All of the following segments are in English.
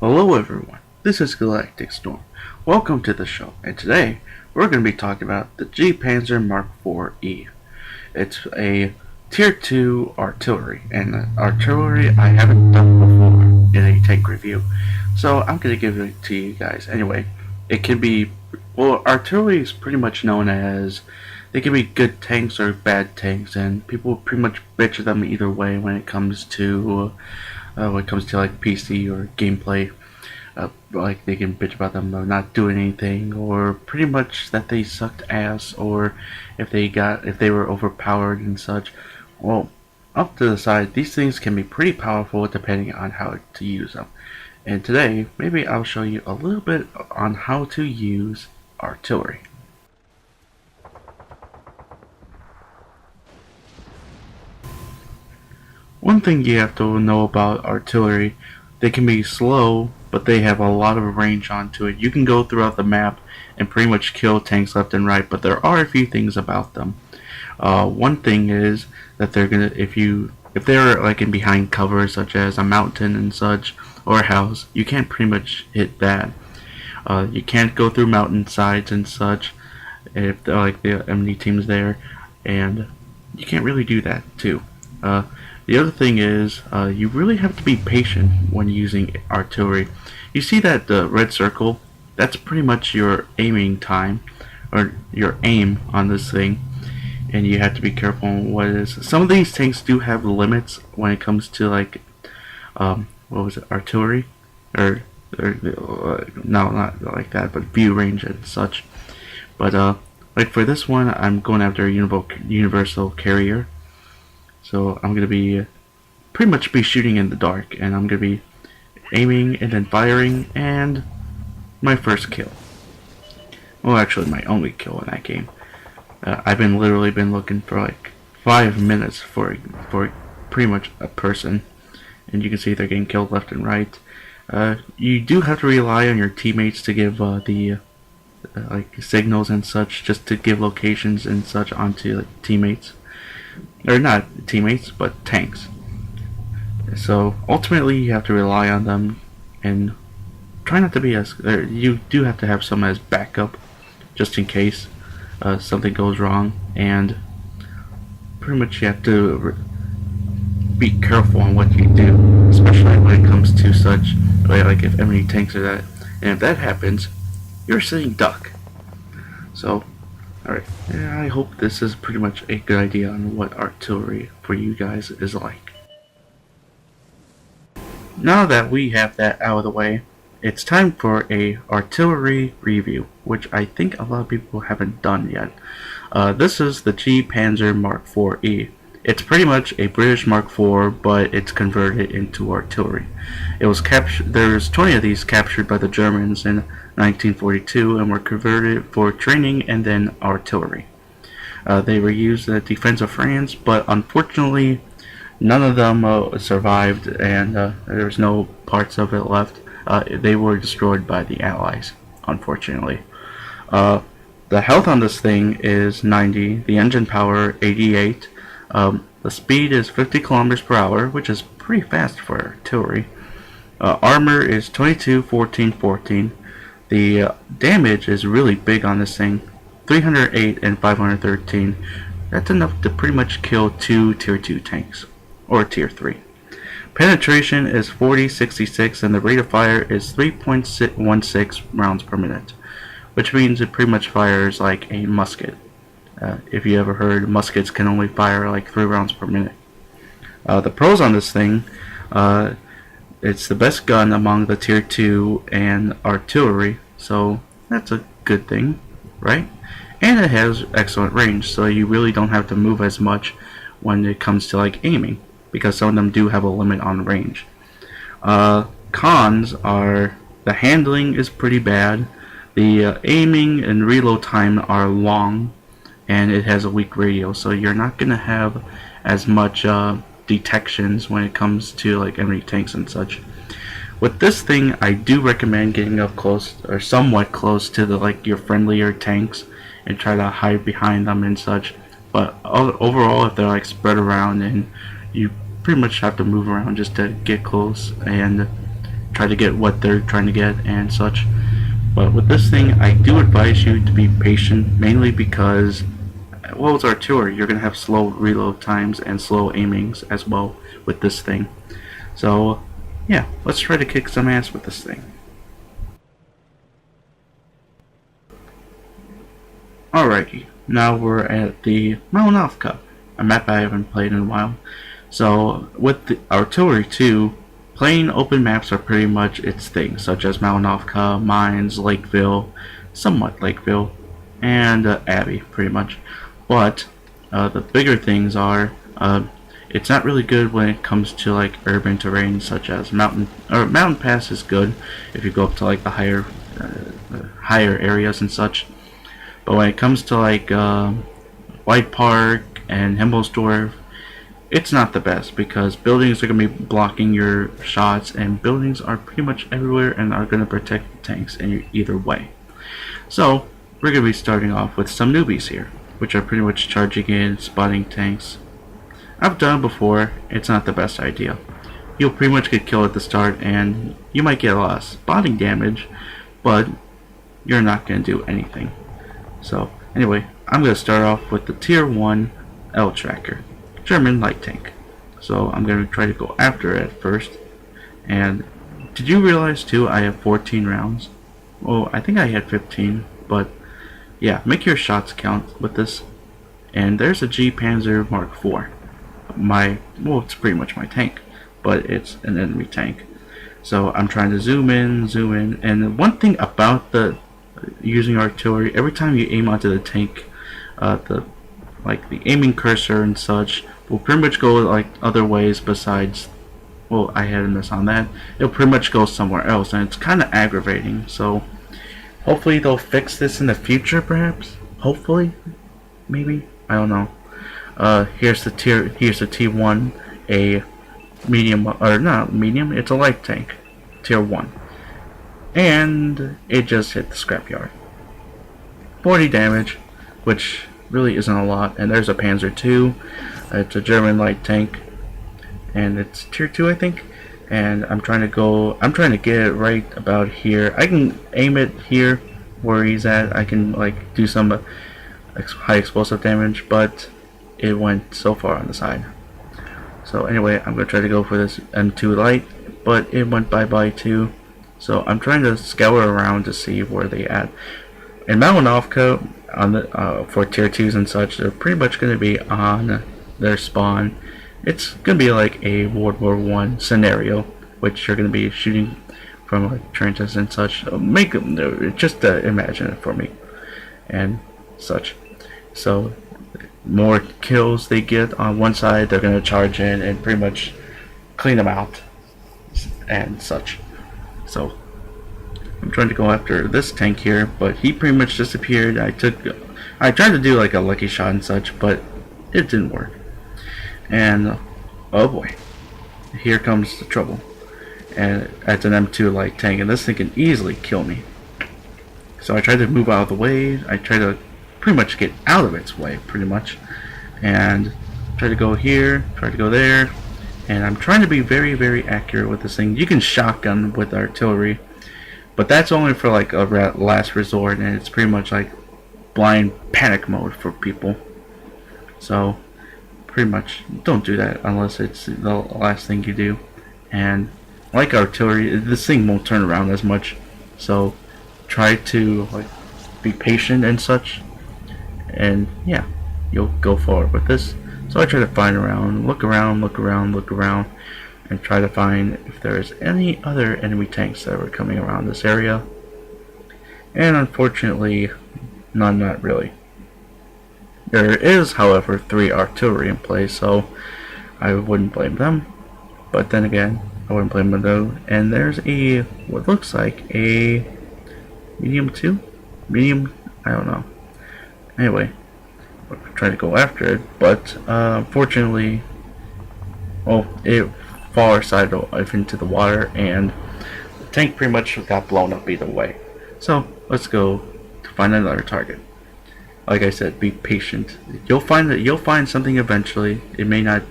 Hello everyone, this is GalacticStorm. Welcome to the show, and today we're going to be talking about the G-Panzer Mark IV-E. It's a Tier 2 artillery, and artillery I haven't done before in a tank review, so I'm going to give it to you guys. Anyway, it can be, artillery is pretty much known as, they can be good tanks or bad tanks, and people pretty much bitch them either way when it comes to like PC or gameplay. Like they can bitch about them not doing anything, or pretty much that they sucked ass, or if they were overpowered and such. Well, up to the side, these things can be pretty powerful depending on how to use them. And today, maybe I'll show you a little bit on how to use artillery. One thing you have to know about artillery, they can be slow, but they have a lot of range onto it. You can go throughout the map and pretty much kill tanks left and right, but there are a few things about them. One thing is that they're gonna, if they're like in behind cover, such as a mountain and such, or a house, you can't pretty much hit that. You can't go through mountain sides and such if like the enemy team's there, and you can't really do that too. The other thing is, you really have to be patient when using artillery. You see that red circle? That's pretty much your aiming time, or your aim on this thing, and you have to be careful on what it is. Some of these tanks do have limits when it comes to like, artillery, or no, not like that, but view range and such. But like for this one, I'm going after a universal carrier. So I'm going to be pretty much be shooting in the dark, and I'm going to be aiming and then firing, and my first kill. Well, actually my only kill in that game. I've literally been looking for like 5 minutes for pretty much a person, and you can see they're getting killed left and right. You do have to rely on your teammates to give the like signals and such, just to give locations and such onto like, teammates. Or not teammates, but tanks. So ultimately you have to rely on them, and try not to be as, you do have to have some as backup just in case something goes wrong, and pretty much you have to be careful on what you do, especially when it comes to such, like if enemy tanks are that, and if that happens, you're a sitting duck. So alright, I hope this is pretty much a good idea on what artillery for you guys is like. Now that we have that out of the way, it's time for a artillery review, which I think a lot of people haven't done yet. This is the G-Panzer Mark IV-E. It's pretty much a British Mark IV, but it's converted into artillery. It was captured. There's 20 of these captured by the Germans in 1942, and were converted for training and then artillery. They were used in the defense of France, but unfortunately, none of them survived, and there was no parts of it left. They were destroyed by the Allies, unfortunately. The health on this thing is 90, the engine power 88. The speed is 50 kilometers per hour, which is pretty fast for artillery. Armor is 22, 14, 14. The damage is really big on this thing, 308 and 513. That's enough to pretty much kill 2 tier 2 tanks, or tier 3. Penetration is 40, 66, and the rate of fire is 3.16 rounds per minute, which means it pretty much fires like a musket. If you ever heard, muskets can only fire like 3 rounds per minute. The pros on this thing, it's the best gun among the tier 2 and artillery, so that's a good thing, right? And it has excellent range, so you really don't have to move as much when it comes to like aiming, because some of them do have a limit on range. Cons are the handling is pretty bad, the aiming and reload time are long, and it has a weak radio, so you're not gonna have as much detections when it comes to like enemy tanks and such. With this thing, I do recommend getting up close, or somewhat close to the like your friendlier tanks, and try to hide behind them and such. But overall, if they're like spread around, and you pretty much have to move around just to get close, and try to get what they're trying to get and such. But with this thing, I do advise you to be patient, mainly because, well, it's artillery. You're going to have slow reload times and slow aimings as well with this thing. So, yeah, let's try to kick some ass with this thing. Alrighty, now we're at the Mount a map I haven't played in a while. So, with the artillery 2, plain open maps are pretty much its thing, such as Mount Mines, Lakeville, somewhat Lakeville, and Abbey, pretty much. But the bigger things are, it's not really good when it comes to like urban terrain, such as Mountain Pass is good if you go up to like the higher areas and such. But when it comes to like White Park and Himmelsdorf, it's not the best because buildings are going to be blocking your shots, and buildings are pretty much everywhere and are going to protect the tanks in either way. So we're going to be starting off with some newbies here, which are pretty much charging in, spotting tanks. I've done it before. It's not the best idea. You'll pretty much get killed at the start, and you might get a lot of spotting damage, but you're not going to do anything. So anyway, I'm going to start off with the Tier 1 L Tracker, German light tank. So I'm going to try to go after it first. And did you realize too I have 14 rounds? Well, I think I had 15, but yeah, make your shots count with this. And there's a G Panzer Mark IV. Well, it's pretty much my tank, but it's an enemy tank. So I'm trying to zoom in, and one thing about the using artillery, every time you aim onto the tank, the aiming cursor and such will pretty much go like other ways besides, well, I had a miss on that. It'll pretty much go somewhere else, and it's kind of aggravating. So hopefully they'll fix this in the future, perhaps. Hopefully, maybe, I don't know. Here's the T1, a medium, or not medium, it's a light tank, Tier 1. And it just hit the scrapyard. 40 damage, which really isn't a lot. And there's a Panzer II. It's a German light tank, and it's Tier 2, I think. And I'm trying to get it right about here. I can aim it here where he's at. I can like do some high explosive damage, but it went so far on the side. So anyway, I'm gonna try to go for this M2 light, but it went bye-bye too. So I'm trying to scour around to see where they at. In Malinovka, on the for Tier 2s and such, they're pretty much going to be on their spawn. It's going to be like a World War I scenario, which you're going to be shooting from like trenches and such. Make them just imagine it for me and such. So more kills they get on one side, they're going to charge in and pretty much clean them out and such. So I'm trying to go after this tank here, but he pretty much disappeared. I tried to do like a lucky shot and such, but it didn't work. And oh boy, here comes the trouble. And it's an M2 light tank, and this thing can easily kill me. So I tried to move out of the way. I tried to pretty much get out of its way, pretty much, and try to go here, try to go there. And I'm trying to be very, very accurate with this thing. You can shotgun with artillery, but that's only for like a last resort, and it's pretty much like blind panic mode for people. So pretty much don't do that unless it's the last thing you do. And like artillery, this thing won't turn around as much, so try to like be patient and such, and yeah, you'll go forward with this. So I try to find around, look around, and try to find if there's any other enemy tanks that were coming around this area. And unfortunately, none, not really. There is, however, 3 artillery in place, so I wouldn't blame them. But then again, I wouldn't blame them though. And there's a, what looks like a medium 2? Medium, I don't know. Anyway, try to go after it, but unfortunately, well, it far side into the water, and the tank pretty much got blown up either way. So let's go to find another target. Like I said, be patient. You'll find something eventually. It may not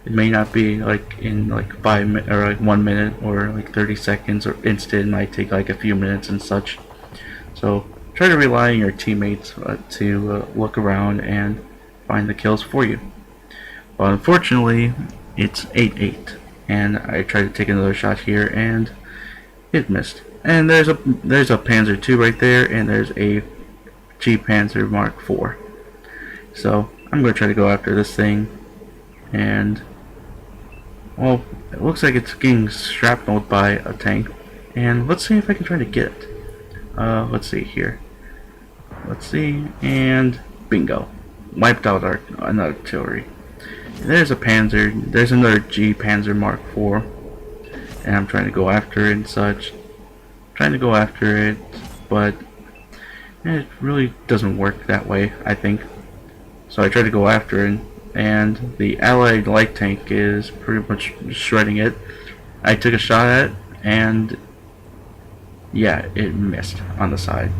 It may not be like in like 5 minutes or like 1 minute or like 30 seconds or instant. It might take like a few minutes and such. So try to rely on your teammates to look around and find the kills for you. But unfortunately, it's 8-8, and I tried to take another shot here, and it missed. And there's a Panzer II right there, and there's a G Panzer Mark IV. So I'm going to try to go after this thing, and well, it looks like it's getting shrapnelled by a tank, and let's see if I can try to get it. Let's see here. Let's see, and bingo, wiped out an artillery. There's a Panzer. There's another G Panzer Mark IV, and I'm trying to go after it and such. Trying to go after it, but it really doesn't work that way, I think. So I try to go after it, and the Allied light tank is pretty much shredding it. I took a shot at it, and yeah, it missed on the side.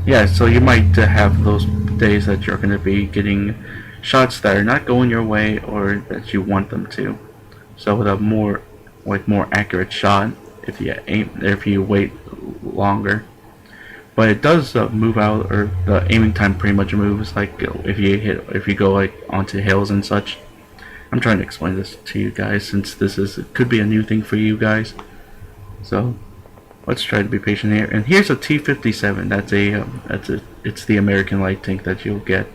Yeah, so you might have those days that you're going to be getting shots that are not going your way or that you want them to. So with a more accurate shot, if you wait longer. But it does move out, or the aiming time pretty much moves. Like if you go like onto hills and such. I'm trying to explain this to you guys since could be a new thing for you guys. So let's try to be patient here. And here's a T-57. It's the American light tank that you'll get.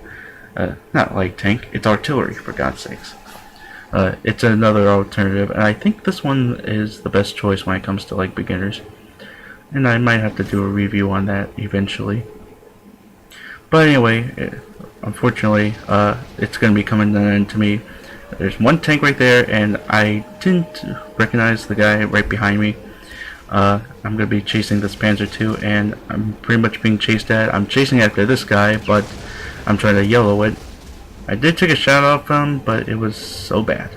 Not light tank. It's artillery, for God's sakes. It's another alternative, and I think this one is the best choice when it comes to like beginners. And I might have to do a review on that eventually. But anyway, unfortunately, it's going to be coming to me. There's one tank right there, and I didn't recognize the guy right behind me. I'm going to be chasing this Panzer II, and I'm pretty much being chased at. I'm chasing after this guy, but I'm trying to yellow it. I did take a shot off him, but it was so bad.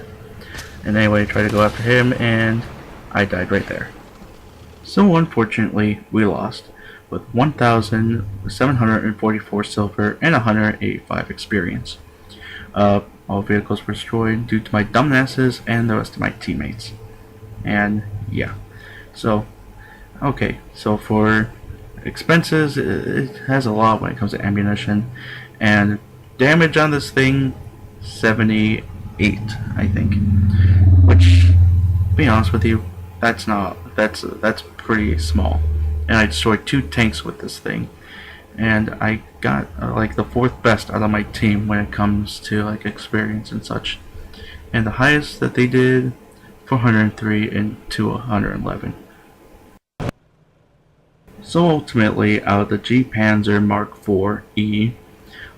And anyway, I tried to go after him, and I died right there. So unfortunately, we lost with 1,744 silver and 185 experience. All vehicles were destroyed due to my dumbasses and the rest of my teammates. And yeah, so okay, so for expenses, it has a lot when it comes to ammunition, and damage on this thing 78, I think. Which, to be honest with you, that's pretty small. And I destroyed 2 tanks with this thing, and I got like the 4th best out of my team when it comes to like experience and such. And the highest that they did, 403 and 211. So ultimately, out of the G Panzer Mark IV E,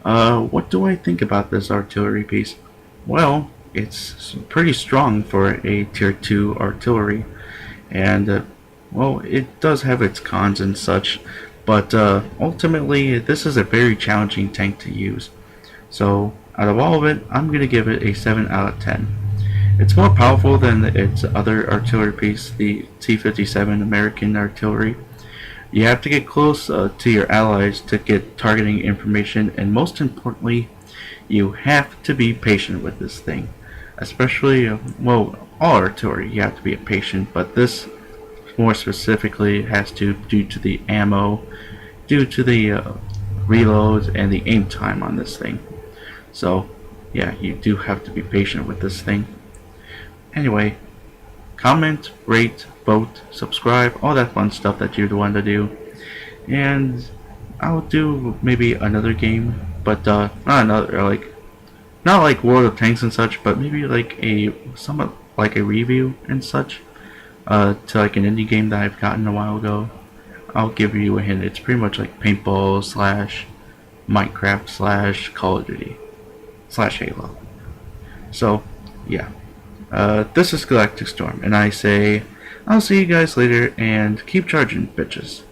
what do I think about this artillery piece? Well, it's pretty strong for a tier 2 artillery, and well, it does have its cons and such, but ultimately this is a very challenging tank to use. So out of all of it, I'm going to give it a 7 out of 10. It's more powerful than its other artillery piece, the T-57 American artillery. You have to get close to your allies to get targeting information, and most importantly, you have to be patient with this thing. Especially, well, all artillery, you have to be patient, but this more specifically has to due to the ammo, due to the reloads, and the aim time on this thing. So, yeah, you do have to be patient with this thing. Anyway, comment, rate, vote, subscribe, all that fun stuff that you'd want to do. And I'll do maybe another game, but not like World of Tanks and such, but maybe like somewhat like a review and such, to like an indie game that I've gotten a while ago. I'll give you a hint. It's pretty much like paintball / Minecraft / Call of Duty / Halo. So yeah, this is GalacticStorm, and I say I'll see you guys later, and keep charging, bitches.